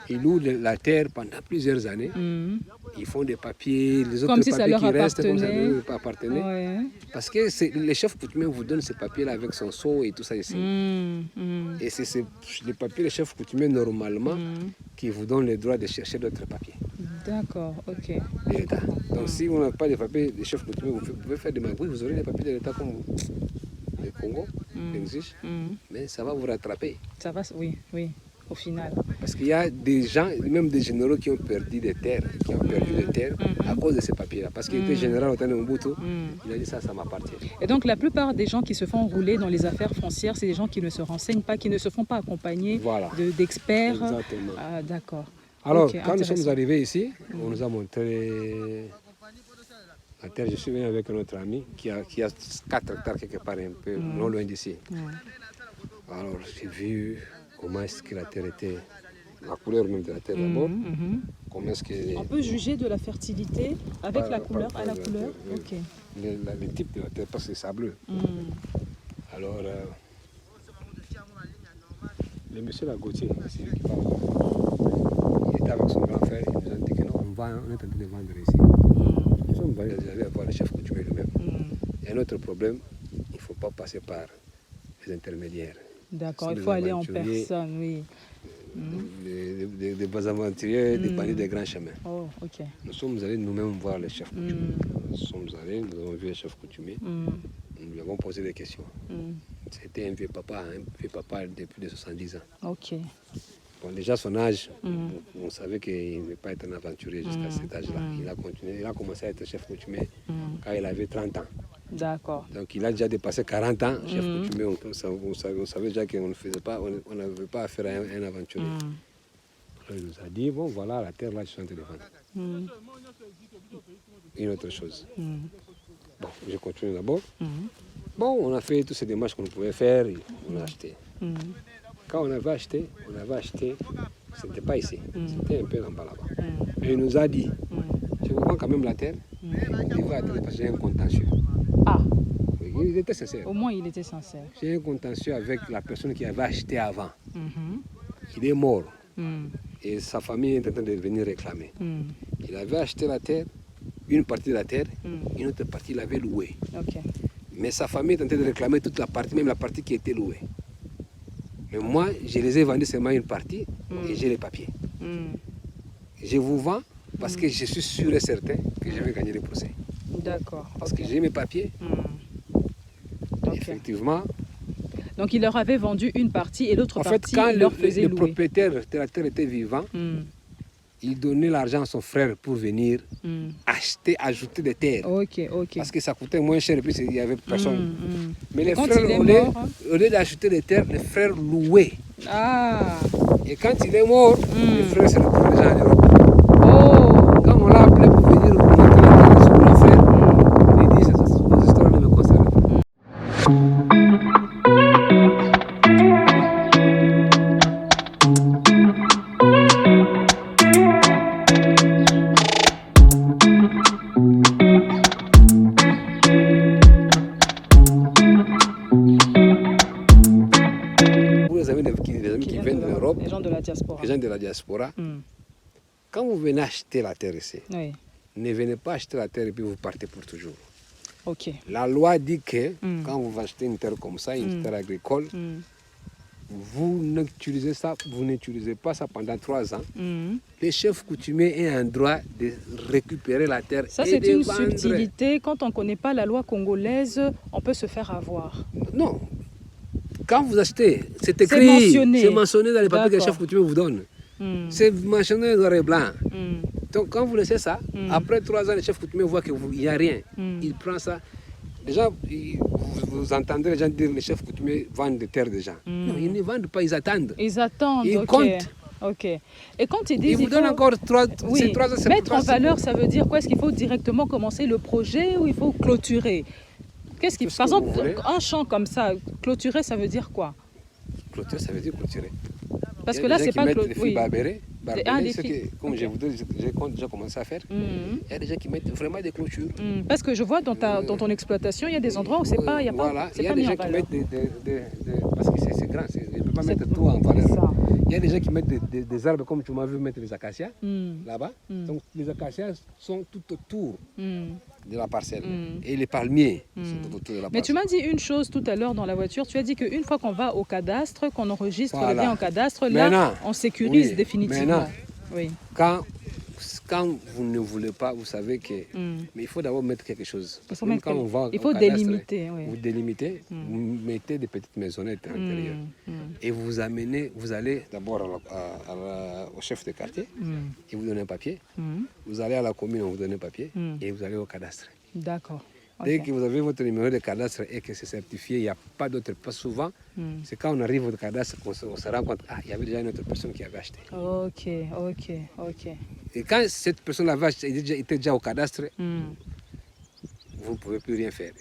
ils louent la terre pendant plusieurs années. Ils font des papiers, les autres Comme si ça papiers leur qui restent, comme ça appartenait. ne leur appartenaient. Ouais. Parce que les chefs coutumiers vous donnent ces papiers-là avec son sceau et tout ça ici. Et c'est les papiers des chefs coutumiers normalement qui vous donnent le droit de chercher d'autres papiers. D'accord, ok. De l'État. Donc si vous n'avez pas de papiers des chefs coutumiers, vous pouvez faire des magouilles, vous aurez des papiers de l'État comme le Congo l'exige, mais ça va vous rattraper. Ça va, oui, au final. Parce qu'il y a des gens, même des généraux qui ont perdu des terres, à cause de ces papiers-là. Parce qu'il était général au temps de Mobutu, il a dit ça m'appartient. Et donc la plupart des gens qui se font rouler dans les affaires foncières, c'est des gens qui ne se renseignent pas, qui ne se font pas accompagner Voilà. d'experts. Exactement. Ah, d'accord. Alors, Ok, quand nous sommes intéressant. arrivés ici, on nous a montré la terre. Je suis venu avec un autre ami qui a 4 hectares quelque part un peu non loin d'ici. Alors, j'ai vu comment est-ce que la terre était, la couleur même de la terre d'abord. Comment est-ce que On peut juger de la fertilité avec la couleur, à la couleur. Ok. le type de la terre, parce que c'est sableux. Alors, le monsieur là, Gauthier, c'est lui qui parle. Il était avec son grand frère, il nous a dit que non, on est en train de vendre ici. Nous sommes allés voir le chef coutumier lui-même. Il y a un autre problème, il ne faut pas passer par les intermédiaires. D'accord, Si il les faut aller en aventuriers, personne, oui. Des bas aventuriers, des bandits des grands chemins. Oh, ok. Nous sommes allés nous-mêmes voir le chef coutumier. Nous sommes allés, nous avons vu le chef coutumier. Nous lui avons posé des questions. C'était un vieux papa depuis de 70 ans. Ok. Bon, déjà son âge, on savait qu'il ne pas être un aventurier jusqu'à cet âge-là. Il a continué, il a commencé à être chef coutumier quand il avait 30 ans. D'accord. Donc il a déjà dépassé 40 ans, chef coutumier. On savait déjà qu'on n'avait pas affaire à un aventurier. Alors il nous a dit, bon voilà, la terre là, je suis en train de vendre. Une autre chose. Bon, j'ai continué d'abord. Bon, on a fait toutes ces démarches qu'on pouvait faire et on a acheté. Quand on avait acheté, ce n'était pas ici, c'était un peu en bas là-bas. Et il nous a dit, je vous vends quand même la terre, vous devez attendre parce que j'ai un contentieux. Ah, Oui, il était sincère. au moins il était sincère. J'ai un contentieux avec la personne qui avait acheté avant. Il est mort et sa famille est en train de venir réclamer. Il avait acheté la terre, une partie de la terre, une autre partie il l'avait louée. Ok. Mais sa famille est en train de réclamer toute la partie, même la partie qui était louée. Mais moi, je les ai vendus seulement une partie et j'ai les papiers. Je vous vends parce que je suis sûr et certain que je vais gagner le procès. D'accord. Parce que j'ai mes papiers. Ok. Effectivement, Donc il leur avait vendu une partie et l'autre En fait, partie, quand il leur faisait le louer. propriétaire de la terre était vivant, il donnait l'argent à son frère pour venir acheter, ajouter des terres. Ok. Parce que ça coûtait moins cher et puis il n'y avait personne. Mais les Quand frères, il est mort, au lieu d'acheter des terres, les frères louaient. Ah. Et quand il est mort, les frères se retrouvent déjà en Europe. Oh. Quand on l'a appelé pour venir montrer la terre de son grand frère, il dit ces histoires ne me concernent pas. Les amis qui viennent de l'Europe, les gens de la diaspora. les gens de la diaspora, quand vous venez acheter la terre ici, Oui. ne venez pas acheter la terre et puis vous partez pour toujours. Ok. La loi dit que quand vous achetez une terre comme ça, une terre agricole, vous n'utilisez pas ça pendant 3 ans. Le chef coutumier a un droit de récupérer la terre. Ça, et c'est de une vendre. subtilité. Quand on ne connaît pas la loi congolaise, on peut se faire avoir. Non. Quand vous achetez, c'est C'est écrit, mentionné. c'est mentionné dans les papiers que le D'accord. chef coutumier vous donne. C'est mentionné noir et blanc. Mm. Donc quand vous laissez ça, après 3 ans, le chef coutumier voit qu'il n'y a rien. Il prend ça. Déjà, vous entendez les gens dire que les chefs coutumiers vendent des terres déjà. Non, ils ne vendent pas, ils attendent. Ils attendent. Ils ok. comptent. Ok. Et quand ils disent Ils vous il donnent faut- encore 3 Oui. c'est 3 ans. c'est Mettre en pas- valeur, ça veut dire quoi? Est-ce qu'il faut directement commencer le projet ou il faut clôturer? Qu'est-ce qui, Tout ce par que vous exemple, voulez. un champ comme ça, clôturer, ça veut dire quoi? Clôturer, ça veut dire clôturer. Parce Il y que a là, des gens c'est qui pas mettent clôturer. les fils barbelés, les ceux fils. qui, comme je vous dis, j'ai déjà commencé à faire. Il y a des gens qui mettent vraiment des clôtures. Parce que je vois dans ton exploitation, il y a des endroits où c'est pas, il y a pas, Voilà, c'est il y a pas des mis en gens qui valeur. mettent parce que c'est grand, je ne peux pas C'est- mettre tout en valeur. c'est ça. Il y a des gens qui mettent des arbres comme tu m'as vu mettre les acacias là-bas. Donc les acacias sont tout autour de la parcelle. Et les palmiers sont tout autour de la Mais tu parcelle. m'as dit une chose tout à l'heure dans la voiture. Tu as dit qu'une fois qu'on va au cadastre, qu'on enregistre le Voilà. bien au cadastre, là, Maintenant, on sécurise oui, définitivement. maintenant. Oui. Quand vous ne voulez pas, vous savez que... Mais il faut d'abord mettre quelque chose. Parce que faut même mettre quand on va il au faut cadastre, délimiter, oui. vous délimitez, vous mettez des petites maisonnettes à l'intérieur. Et vous allez d'abord au chef de quartier, il vous donne un papier. Vous allez à la commune, on vous donne un papier. Et vous allez au cadastre. D'accord. Dès Ok. que vous avez votre numéro de cadastre et que c'est certifié, il n'y a pas d'autre. Pas souvent, c'est quand on arrive au cadastre qu'on se rend compte, il y avait déjà une autre personne qui avait acheté. Ok. Et quand cette personne avait acheté, était déjà au cadastre, vous ne pouvez plus rien faire.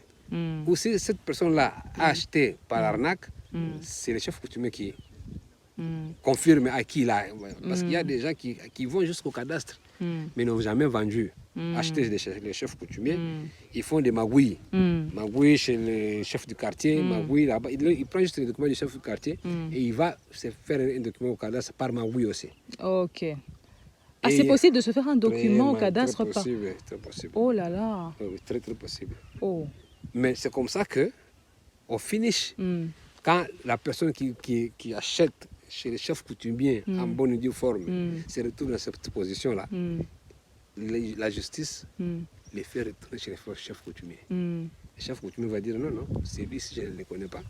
Ou si cette personne-là a acheté par arnaque, c'est le chef coutumier qui confirme à qui il a. Parce qu'il y a des gens qui vont jusqu'au cadastre, mais n'ont jamais vendu. Acheter les chefs coutumiers, ils font des magouilles. Magouilles chez le chef du quartier, magouilles là-bas. Il prend juste les documents du chef du quartier et il va se faire un document au cadastre par magouille aussi. Ok. Ah, Et c'est possible de se faire un document au Très cadastre très par... possible, très possible. Oh là là. Oui, très très possible. Oh. Mais c'est comme ça que au finish, quand la personne qui achète chez le chef coutumier en bonne et due forme se retrouve dans cette position-là, la justice les fait retourner chez le chef coutumier. Le chef coutumier va dire non, c'est lui si je ne le connais pas.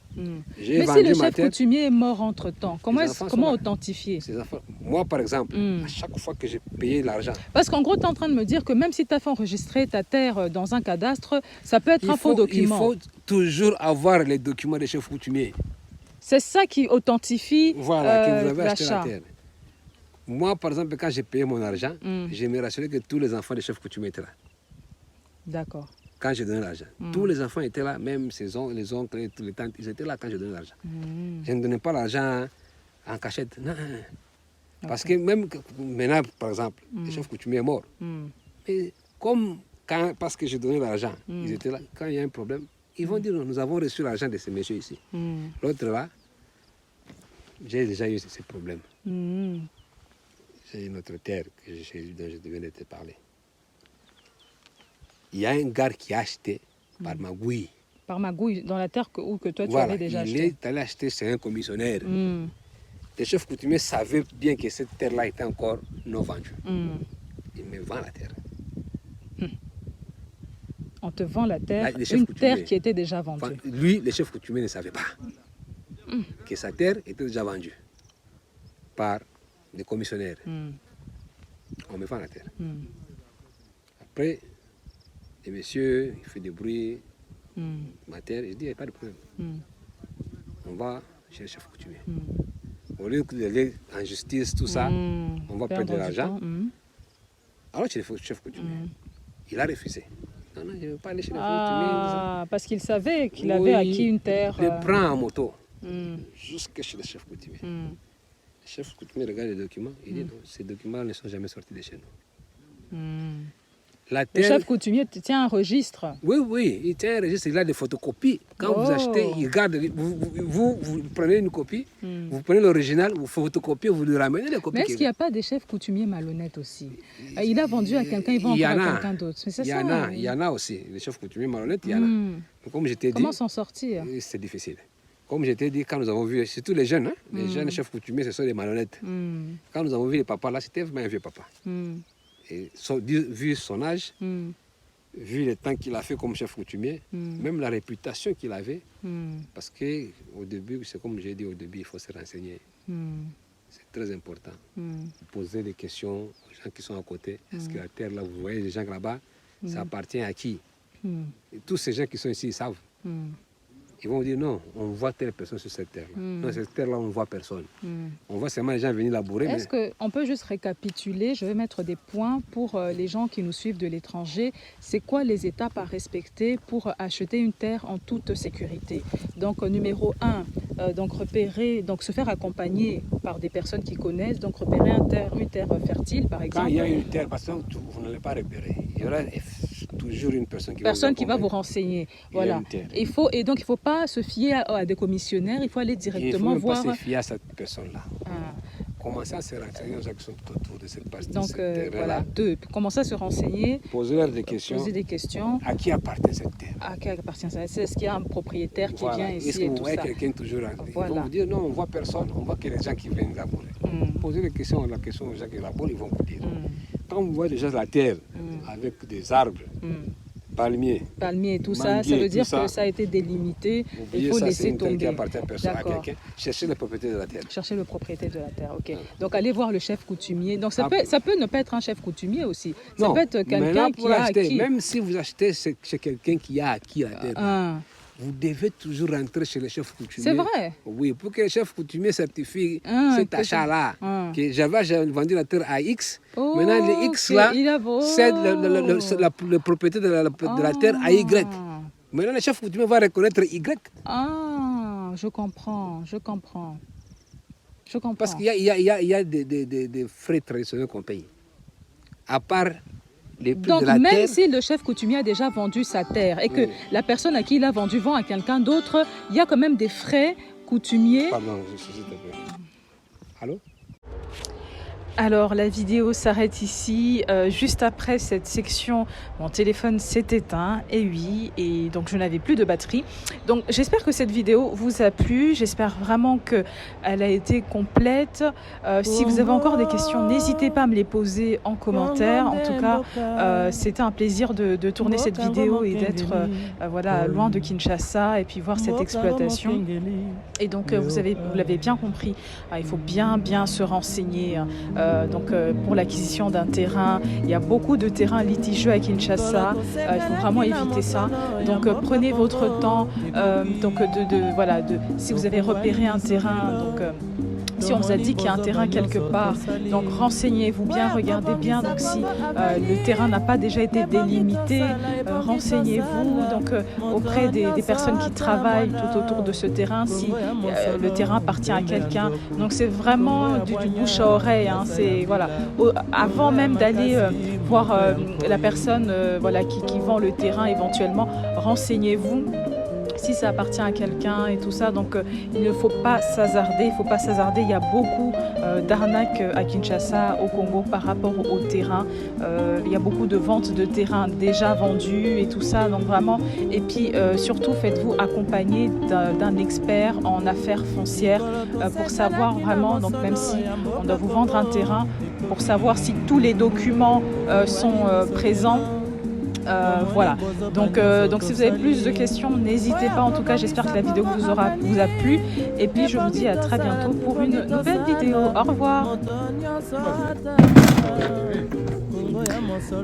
J'ai Mais si vendu le ma chef terre. coutumier est mort entre-temps, comment, Les enfants sont comment là. authentifier? Ces enfants, moi par exemple, à chaque fois que j'ai payé l'argent, Parce qu'en gros, tu es en train de me dire que même si tu as fait enregistrer ta terre dans un cadastre, ça peut être un faux il document. faut toujours avoir les documents des chefs coutumiers. C'est ça qui authentifie Voilà, que vous avez acheté la l'achat. terre. Moi, par exemple, quand j'ai payé mon argent, je me rassurais que tous les enfants des chefs coutumiers étaient là. D'accord. Quand j'ai donné l'argent. Tous les enfants étaient là, même les oncles, les tantes, ils étaient là quand j'ai donné l'argent. Je ne donnais pas l'argent en cachette. Non. Parce que même maintenant, par exemple, le chef coutumier est mort. Mais parce que j'ai donné l'argent, ils étaient là. Quand il y a un problème, ils vont dire nous avons reçu l'argent de ces messieurs ici. L'autre là, j'ai déjà eu ces problèmes. J'ai une autre terre dont je devais te parler. Il y a un gars qui a acheté par magouille. Par magouille, dans la terre que toi tu Voilà, avais déjà il acheté. est allé acheter chez un commissionnaire. Le chef coutumier savait bien que cette terre-là était encore non vendue. Il me vend la terre. On te vend la terre, Là, le chef une coutumier. terre qui était déjà vendue. Enfin, lui, le chef coutumier ne savait pas. que sa terre était déjà vendue par des commissionnaires. On me vend la terre. Après, le monsieur, il fait des bruits, ma terre, je dis, il n'y a pas de problème. On va chez le chef coutumier. Au lieu d'aller en justice, tout ça, on va perdre de l'argent. Alors, chez le chef coutumier, il a refusé. Non, non, je ne veux pas aller chez le chef coutumier. Parce qu'il savait qu'il avait acquis une terre. Il le prend en moto jusqu'à chez le chef coutumier. Le chef coutumier regarde les documents, il dit non, ces documents ne sont jamais sortis de chez nous. La terre, le chef coutumier tient un registre. Oui, oui, il tient un registre, il a des photocopies. Quand vous achetez, il garde, vous prenez une copie, vous prenez l'original, vous photocopiez, vous lui ramenez les copies. Mais est-ce qu'il n'y a pas des chefs coutumiers malhonnêtes aussi? Il a vendu à quelqu'un, il vend encore à quelqu'un d'autre. Il y en a aussi, les chefs coutumiers malhonnêtes, il y en a. Comme je t'ai dit, comment s'en sortir? C'est difficile. Comme je t'ai dit, quand nous avons vu, surtout les jeunes, les jeunes chefs coutumiers, ce sont des malhonnêtes. Quand nous avons vu les papas là, c'était vraiment un vieux papa. Et vu son âge, vu le temps qu'il a fait comme chef coutumier, même la réputation qu'il avait, parce qu'au début, c'est comme j'ai dit au début, il faut se renseigner. C'est très important. Poser des questions aux gens qui sont à côté. Est-ce que la terre là, vous voyez les gens là-bas, ça appartient à qui? Et tous ces gens qui sont ici, ils savent. Ils vont dire non, on voit telle personne sur cette terre-là. Non, cette terre-là, on ne voit personne. On voit seulement les gens venir labourer. Est-ce qu'on peut juste récapituler? Je vais mettre des points pour les gens qui nous suivent de l'étranger. C'est quoi les étapes à respecter pour acheter une terre en toute sécurité? Donc, numéro 1, donc repérer, donc se faire accompagner par des personnes qui connaissent, donc repérer une terre fertile, par exemple. Quand il y a une terre, parce que vous n'allez pas repérer. Il y aura toujours une personne qui va vous renseigner. Voilà. Et donc, il ne faut pas se fier à des commissionnaires, il faut aller directement voir. Il ne faut pas se fier à cette personne-là. Commencer à se renseigner aux gens qui sont autour de cette partie. Donc, voilà, commencer à se renseigner. Poser des questions. À qui appartient cette terre? À qui appartient ça? Est-ce qu'il y a un propriétaire qui vient ici? Est-ce que vous voyez quelqu'un toujours Ils vont vous dire non, on ne voit personne, on voit que les gens qui viennent labourer. Posez la question aux gens qui labourent, ils vont vous dire. Quand vous voyez déjà la terre avec des arbres, palmiers et tout ça, ça veut dire que ça a été délimité. Il faut laisser tomber. Qui appartient à personne, à quelqu'un. Cherchez le propriétaire de la terre. Cherchez le propriétaire de la terre, ok. Donc allez voir le chef coutumier. Donc ça peut ne pas être un chef coutumier aussi. Ça peut être quelqu'un qui a acquis. Même si vous achetez chez quelqu'un qui a acquis la terre, vous devez toujours rentrer chez le chef coutumier. C'est vrai? Oui, pour que le chef coutumier certifie cet achat-là. Que j'avais vendu la terre à X. Maintenant, le X là, c'est le propriétaire de la terre à Y. Maintenant, le chef coutumier va reconnaître Y. Ah, je comprends. Parce qu'il y a des frais traditionnels qu'on paye. À part les prix donc, de la terre. Donc, même si le chef coutumier a déjà vendu sa terre et que la personne à qui il a vendu vend à quelqu'un d'autre, il y a quand même des frais coutumiers. Pardon, s'il te plaît. Allô? Alors la vidéo s'arrête ici, juste après cette section, mon téléphone s'est éteint, et oui, et donc je n'avais plus de batterie. Donc j'espère que cette vidéo vous a plu, j'espère vraiment qu'elle a été complète. Si vous avez encore des questions, n'hésitez pas à me les poser en commentaire. En tout cas, c'était un plaisir de tourner cette vidéo et d'être voilà, loin de Kinshasa et puis voir cette exploitation. Et donc vous l'avez bien compris, il faut bien se renseigner. Donc pour l'acquisition d'un terrain, il y a beaucoup de terrains litigieux à Kinshasa, il faut vraiment éviter ça. Donc prenez votre temps, si vous avez repéré un terrain, donc si on vous a dit qu'il y a un terrain quelque part, donc renseignez-vous bien, regardez bien. Donc si le terrain n'a pas déjà été délimité, renseignez-vous donc auprès des personnes qui travaillent tout autour de ce terrain, si le terrain appartient à quelqu'un. Donc c'est vraiment du bouche à oreille. Hein, c'est voilà. Avant même d'aller voir la personne qui vend le terrain éventuellement, renseignez-vous. Si ça appartient à quelqu'un et tout ça, donc il ne faut pas s'hasarder, il y a beaucoup d'arnaques à Kinshasa, au Congo par rapport au terrain, il y a beaucoup de ventes de terrains déjà vendus et tout ça, donc vraiment, et puis surtout faites-vous accompagner d'un expert en affaires foncières pour savoir vraiment, donc même si on doit vous vendre un terrain, pour savoir si tous les documents sont présents. Voilà, donc si vous avez plus de questions, n'hésitez pas. En tout cas, j'espère que la vidéo vous a plu. Et puis, je vous dis à très bientôt pour une nouvelle vidéo. Au revoir.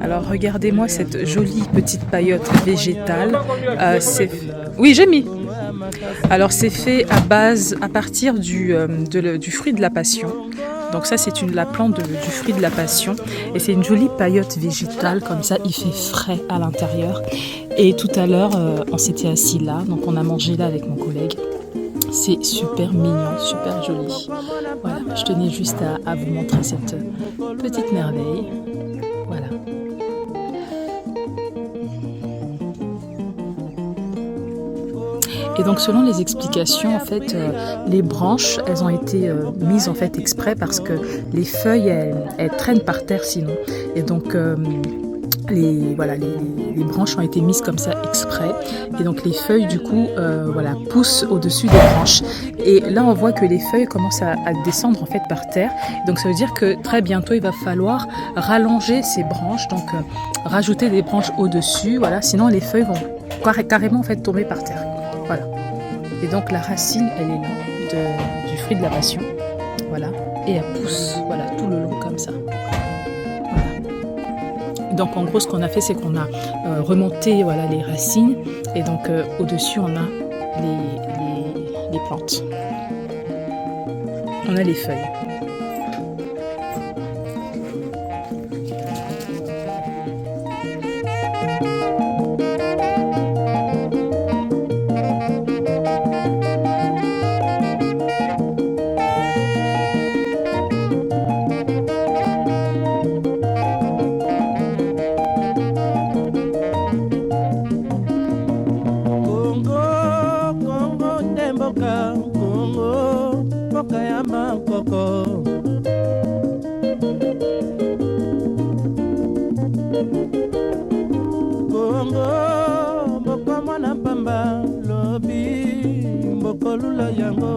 Alors, regardez-moi cette jolie petite paillote végétale. Oui, j'ai mis. Alors, c'est fait à partir du fruit de la passion. Donc ça, c'est la plante du fruit de la passion. Et c'est une jolie paillote végétale, comme ça, il fait frais à l'intérieur. Et tout à l'heure, on s'était assis là, donc on a mangé là avec mon collègue. C'est super mignon, super joli. Voilà, je tenais juste à vous montrer cette petite merveille. Voilà. Et donc selon les explications, en fait, les branches, elles ont été mises en fait exprès parce que les feuilles, elles traînent par terre sinon. Et donc les branches ont été mises comme ça exprès. Et donc les feuilles du coup poussent au-dessus des branches. Et là on voit que les feuilles commencent à descendre en fait par terre. Donc ça veut dire que très bientôt il va falloir rallonger ces branches, donc rajouter des branches au-dessus. Voilà, sinon les feuilles vont carrément en fait tomber par terre. Voilà. Et donc la racine, elle est là, du fruit de la passion. Voilà. Et elle pousse, voilà, tout le long comme ça. Voilà. Donc en gros, ce qu'on a fait, c'est qu'on a remonté voilà, les racines. Et donc au-dessus, on a les plantes. On a les feuilles. Congo, mokoma na pamba, lobi, mbokolula yango.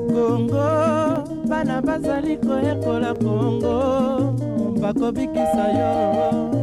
Congo, bana bazali koyekola Congo, bakobikisa yo.